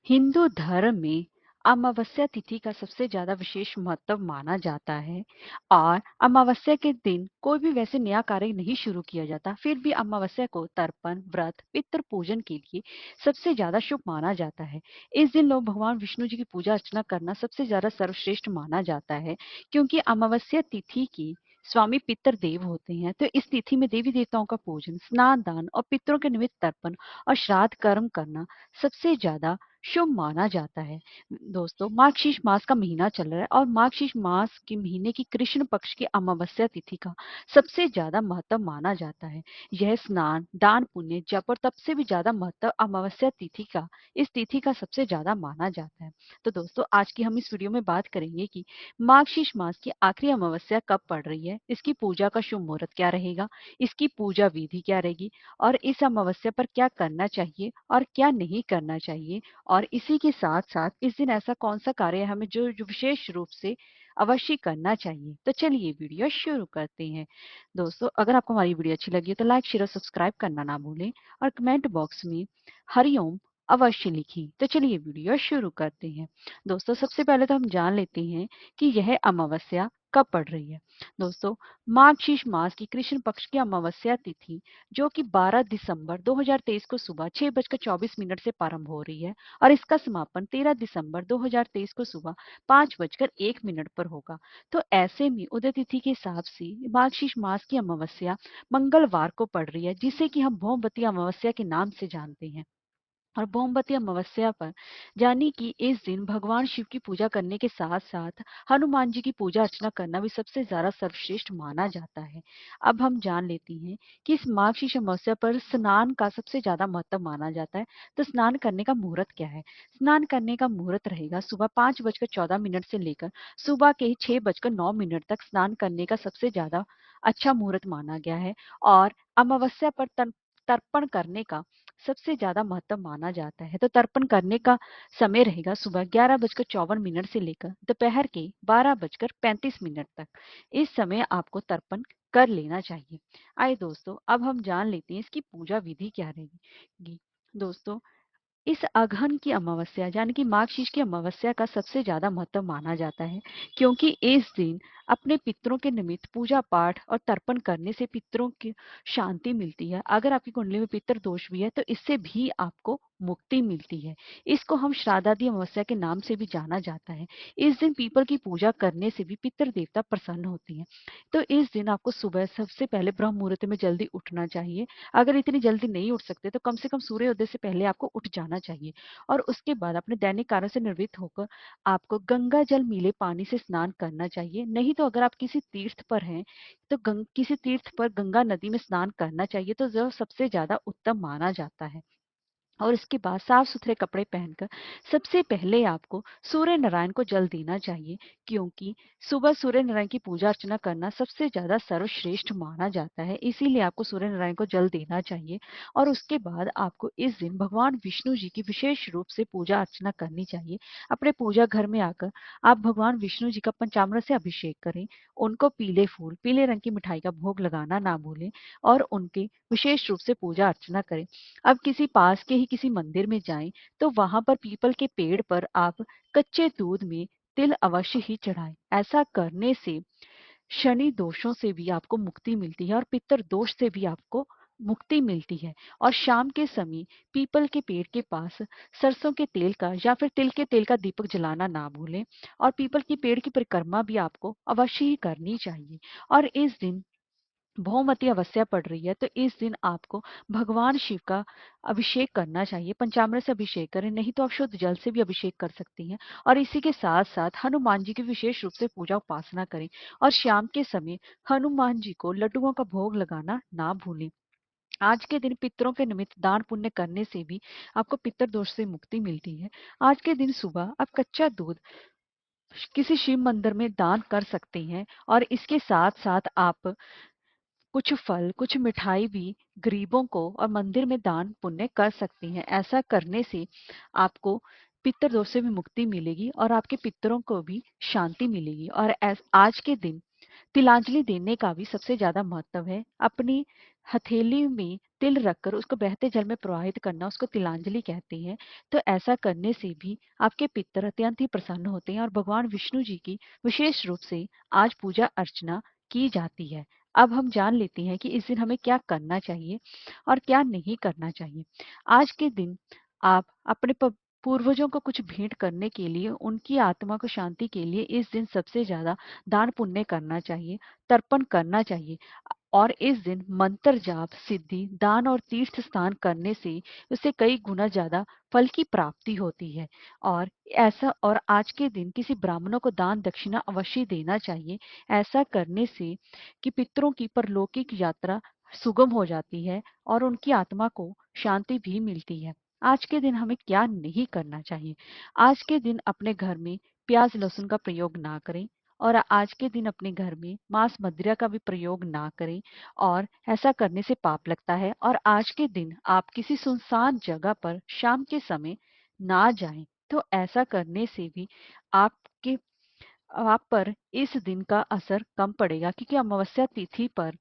हिंदू धर्म में अमावस्या तिथि का सबसे ज्यादा विशेष महत्व माना जाता है और अमावस्या के दिन कोई भी वैसे नया कार्य नहीं शुरू किया जाता। फिर भी अमावस्या को तर्पण, व्रत, पितृ पूजन के लिए सबसे ज्यादा शुभ माना जाता है। इस दिन लोग भगवान विष्णु जी की पूजा अर्चना करना सबसे ज्यादा सर्वश्रेष्ठ माना जाता है, क्योंकि अमावस्या तिथि की स्वामी पितर देव होते हैं। तो इस तिथि में देवी देवताओं का पूजन, स्नान दान और पितरों के निमित्त तर्पण और श्राद्ध कर्म करना सबसे ज्यादा शुभ माना जाता है। दोस्तों, मार्गशीर्ष मास का महीना चल रहा है और मार्गशीर्ष मास के महीने की कृष्ण पक्ष की अमावस्या तिथि का सबसे ज्यादा महत्व माना जाता है। यह स्नान, दान, पुण्य, जप और तप से भी ज्यादा महत्व अमावस्या तिथि का, इस तिथि का सबसे ज्यादा माना जाता है। तो दोस्तों, आज की हम इस वीडियो में बात करेंगे कि मार्गशीर्ष मास की आखिरी अमावस्या कब पड़ रही है, इसकी पूजा का शुभ मुहूर्त क्या रहेगा, इसकी पूजा विधि क्या रहेगी और इस अमावस्या पर क्या करना चाहिए और क्या नहीं करना चाहिए, और इसी के साथ साथ इस दिन ऐसा कौन सा कार्य है हमें जो विशेष रूप से अवश्य करना चाहिए। तो चलिए वीडियो शुरू करते हैं। दोस्तों, अगर आपको हमारी वीडियो अच्छी लगी है तो लाइक, शेयर और सब्सक्राइब करना ना भूलें और कमेंट बॉक्स में हरिओम अवश्य लिखें। तो चलिए वीडियो शुरू करते हैं। दोस्तों, सबसे पहले तो हम जान लेते हैं कि यह अमावस्या कब पड़ रही है। दोस्तों, मार्गशीर्ष मास की कृष्ण पक्ष की अमावस्या तिथि, जो कि 12 दिसंबर 2023 को सुबह 6:24 से प्रारंभ हो रही है और इसका समापन 13 दिसंबर 2023 को सुबह 5:01 पर होगा। तो ऐसे में उदय तिथि के हिसाब से मार्गशीर्ष मास की अमावस्या मंगलवार को पड़ रही है, जिसे कि हम भौमवती अमावस्या के नाम से जानते हैं। और भौमवती अमावस्या पर, यानी कि इस दिन भगवान शिव की पूजा करने के साथ साथ हनुमान जी की पूजा अर्चना करना भी सबसे ज्यादा सर्वश्रेष्ठ माना जाता है। अब हम जान लेते हैं कि इस मार्गशीर्ष अमावस्या पर स्नान का सबसे ज्यादा महत्व माना जाता है। तो स्नान करने का मुहूर्त क्या है? स्नान करने का मुहूर्त रहेगा सुबह 5:14 से लेकर सुबह के 6:09 तक। स्नान करने का सबसे ज्यादा अच्छा मुहूर्त माना गया है और अमावस्या पर तर्पण करने का सबसे ज्यादा महत्व माना जाता है। तो तर्पण करने का समय रहेगा सुबह 11:54 से लेकर दोपहर के 12:35 तक। इस समय आपको तर्पण कर लेना चाहिए। आइए दोस्तों, अब हम जान लेते हैं इसकी पूजा विधि क्या रहेगी। दोस्तों, इस अगहन की अमावस्या, यानी कि मार्गशीर्ष की अमावस्या का सबसे ज्यादा महत्व माना जाता है, क्योंकि इस दिन अपने पितरों के निमित्त पूजा पाठ और तर्पण करने से पितरों की शांति मिलती है। अगर आपकी कुंडली में पितर दोष भी है तो इससे भी आपको मुक्ति मिलती है। इसको हम श्राद्धादि अमावस्या के नाम से भी जाना जाता है। इस दिन पीपल की पूजा करने से भी पितर देवता प्रसन्न होते हैं। तो इस दिन आपको सुबह सबसे पहले ब्रह्म मुहूर्त में जल्दी उठना चाहिए। अगर इतनी जल्दी नहीं उठ सकते तो कम से कम सूर्योदय से पहले आपको उठ जाना चाहिए और उसके बाद अपने दैनिक कार्यों से निवृत्त होकर आपको गंगा जल मिले पानी से स्नान करना चाहिए। नहीं तो अगर आप किसी तीर्थ पर हैं तो किसी तीर्थ पर गंगा नदी में स्नान करना चाहिए, तो जो सबसे ज्यादा उत्तम माना जाता है। और इसके बाद साफ सुथरे कपड़े पहनकर सबसे पहले आपको सूर्य नारायण को जल देना चाहिए, क्योंकि सुबह सूर्य नारायण की पूजा अर्चना करना सबसे ज्यादा सर्वश्रेष्ठ माना जाता है। इसीलिए आपको सूर्य नारायण को जल देना चाहिए। और उसके बाद आपको इस दिन भगवान विष्णु जी की विशेष रूप से पूजा अर्चना करनी चाहिए। अपने पूजा घर में आकर आप भगवान विष्णु जी का पंचामृत से अभिषेक करें। उनको पीले फूल, पीले रंग की मिठाई का भोग लगाना ना भूलें और उनके विशेष रूप से पूजा अर्चना करें। अब किसी पास के ही किसी मंदिर में जाएं तो वहां पर पीपल के पेड़ पर आप कच्चे दूध में तिल अवश्य ही चढ़ाएं। ऐसा करने से शनि दोषों से भी आपको मुक्ति मिलती है और पितर दोष से भी आपको मुक्ति मिलती है। और शाम के समय पीपल के पेड़ के पास सरसों के तेल का या फिर तिल के तेल का दीपक जलाना ना भूलें। और पीपल के पेड़ की परिक्रमा भी आपको अवश्य ही करनी चाहिए। और इस दिन भौमती अमावस्या पड़ रही है, तो इस दिन आपको भगवान शिव का अभिषेक करना चाहिए। पंचामृत से अभिषेक करें, नहीं तो आप शुद्ध जल से भी अभिषेक कर सकती हैं। और इसी के साथ साथ हनुमान जी की विशेष रूप से पूजा उपासना करें और शाम के समय हनुमान जी को लड्डुओं का भोग लगाना ना भूलें। आज के दिन पितरों के निमित्त दान पुण्य करने से भी आपको पितर दोष से मुक्ति मिलती है। आज के दिन सुबह आप कच्चा दूध किसी शिव मंदिर में दान कर सकते हैं और इसके साथ साथ आप कुछ फल, कुछ मिठाई भी गरीबों को और मंदिर में दान पुण्य कर सकती हैं। ऐसा करने से आपको पितृ दोष से भी मुक्ति मिलेगी और आपके पितरों को भी शांति मिलेगी। और आज के दिन तिलांजलि देने का भी सबसे ज्यादा महत्व है। अपनी हथेली में तिल रखकर उसको बहते जल में प्रवाहित करना उसको तिलांजलि कहते हैं। तो ऐसा करने से भी आपके पितर अत्यंत ही प्रसन्न होते हैं और भगवान विष्णु जी की विशेष रूप से आज पूजा अर्चना की जाती है। अब हम जान लेते हैं कि इस दिन हमें क्या करना चाहिए और क्या नहीं करना चाहिए। आज के दिन आप अपने पूर्वजों को कुछ भेंट करने के लिए, उनकी आत्मा को शांति के लिए इस दिन सबसे ज़्यादा दान पुण्य करना चाहिए, तर्पण करना चाहिए। और इस दिन मंत्र जाप, सिद्धि, दान और तीर्थ स्नान करने से उससे कई गुना ज़्यादा फल की प्राप्ति होती है। और आज के दिन किसी ब्राह्मणों को दान दक्षिणा अवश्य देना चाहिए। ऐसा करने से कि पितरों की परलौकिक यात्रा सुगम हो जाती है और उनकी आत्मा को शांति भी मिलती है। आज के दिन हमें क्या नहीं करना चाहिए? आज के दिन अपने घर में प्याज लहसुन का प्रयोग ना करें और आज के दिन अपने घर में मांस मदिरा का भी प्रयोग ना करें और ऐसा करने से पाप लगता है। और आज के दिन आप किसी सुनसान जगह पर शाम के समय ना जाएं। तो ऐसा करने से भी आपके आप पर इस दिन का असर कम पड़ेगा, क्योंकि अमावस्या तिथि पर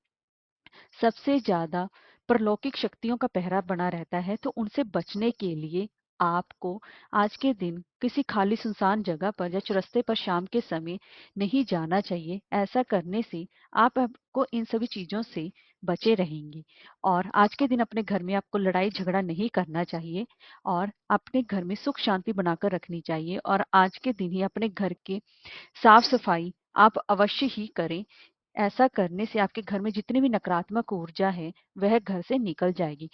सबसे ज़्यादा परलौकिक शक्तियों का पहरा बना रहता है। तो उनसे बचने के लिए आपको आज के दिन किसी खाली सुनसान जगह पर या चौरस्ते पर शाम के समय नहीं जाना चाहिए। ऐसा करने से आपको इन सभी चीज़ों से बचे रहेंगे। और आज के दिन अपने घर में आपको लड़ाई झगड़ा नहीं करना चाहिए और अपने घर में सुख शांति बनाकर रखनी चाहिए। और आज के दिन ही अपने घर के साफ सफाई आप अवश्य ही करें। ऐसा करने से आपके घर में जितनी भी नकारात्मक ऊर्जा है वह घर से निकल जाएगी।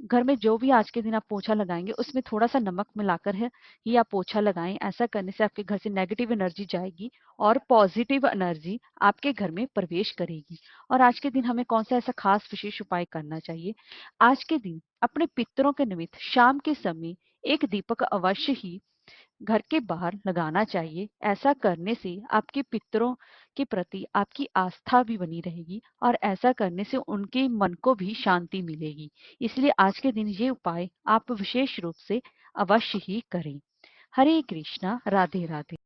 घर में जो भी आज के दिन आप पोछा लगाएंगे उसमें थोड़ा सा नमक मिलाकर है ही आप पोछा लगाएं। ऐसा करने से आपके घर से नेगेटिव एनर्जी जाएगी और पॉजिटिव एनर्जी आपके घर में प्रवेश करेगी। और आज के दिन हमें कौन सा ऐसा खास विशेष उपाय करना चाहिए? आज के दिन अपने पितरों के निमित्त शाम के समय एक दीपक अवश्य ही घर के बाहर लगाना चाहिए। ऐसा करने से आपके पितरों के प्रति आपकी आस्था भी बनी रहेगी और ऐसा करने से उनके मन को भी शांति मिलेगी। इसलिए आज के दिन ये उपाय आप विशेष रूप से अवश्य ही करें। हरे कृष्णा, राधे राधे।